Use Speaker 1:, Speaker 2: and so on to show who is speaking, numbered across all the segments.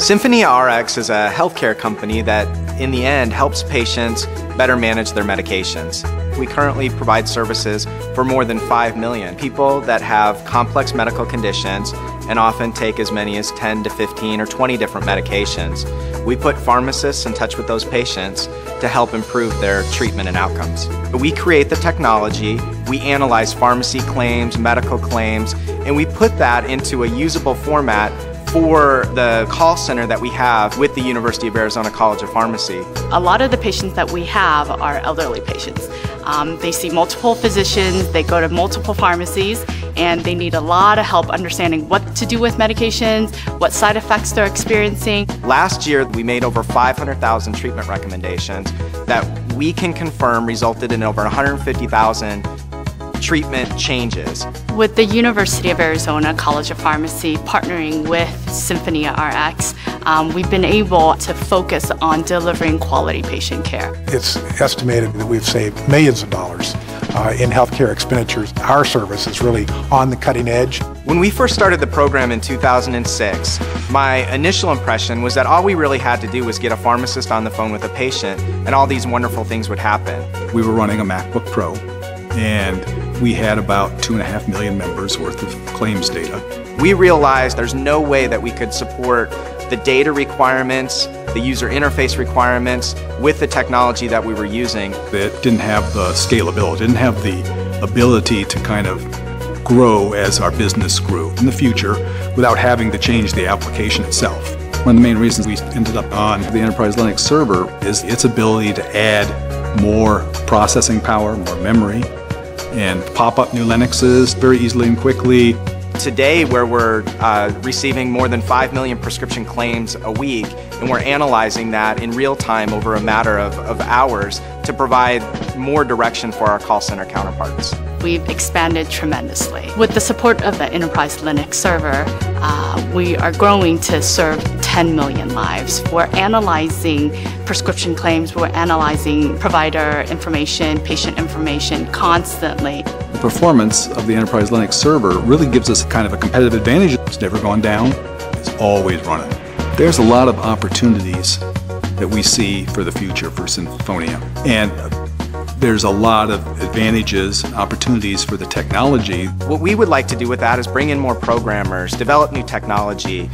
Speaker 1: Sinfonia RX is a healthcare company that, in the end, helps patients better manage their medications. We currently provide services for more than 5 million people that have complex medical conditions and often take as many as 10 to 15 or 20 different medications. We put pharmacists in touch with those patients to help improve their treatment and outcomes. We create the technology, we analyze pharmacy claims, medical claims, and we put that into a usable format for the call center that we have with the University of Arizona College of Pharmacy.
Speaker 2: A lot of the patients that we have are elderly patients. They see multiple physicians, they go to multiple pharmacies, and they need a lot of help understanding what to do with medications, what side effects they're experiencing.
Speaker 1: Last year, we made over 500,000 treatment recommendations that we can confirm resulted in over 150,000 treatment changes.
Speaker 2: With the University of Arizona College of Pharmacy partnering with Sinfonia RX, we've been able to focus on delivering quality patient care.
Speaker 3: It's estimated that we've saved millions of dollars in healthcare expenditures. Our service is really on the cutting edge.
Speaker 1: When we first started the program in 2006, my initial impression was that all we really had to do was get a pharmacist on the phone with a patient and all these wonderful things would happen.
Speaker 4: We were running a MacBook Pro, and we had about 2.5 million members worth of claims data.
Speaker 1: We realized there's no way that we could support the data requirements, the user interface requirements with the technology that we were using.
Speaker 4: It didn't have the scalability, didn't have the ability to kind of grow as our business grew in the future without having to change the application itself. One of the main reasons we ended up on the Enterprise Linux server is its ability to add more processing power, more memory, and pop up new Linuxes very easily and quickly.
Speaker 1: Today, where we're receiving more than 5 million prescription claims a week, and we're analyzing that in real time over a matter of hours to provide more direction for our call center counterparts.
Speaker 2: We've expanded tremendously. With the support of the Enterprise Linux server, we are growing to serve 10 million lives. We're analyzing prescription claims, we're analyzing provider information, patient information constantly.
Speaker 4: The performance of the Enterprise Linux server really gives us kind of a competitive advantage. It's never gone down, it's always running. There's a lot of opportunities that we see for the future for Sinfonia, and there's a lot of advantages and opportunities for the technology.
Speaker 1: What we would like to do with that is bring in more programmers, develop new technology,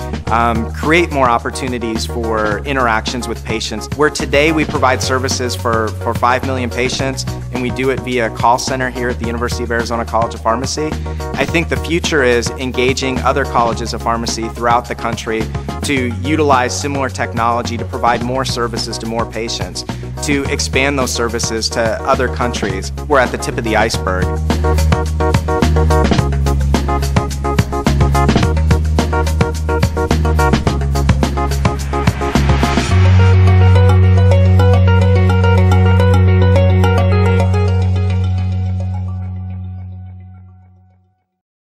Speaker 1: create more opportunities for interactions with patients. Where today we provide services for 5 million patients and we do it via call center here at the University of Arizona College of Pharmacy, I think the future is engaging other colleges of pharmacy throughout the country to utilize similar technology to provide more services to more patients, to expand those services to other countries. We're at the tip of the iceberg.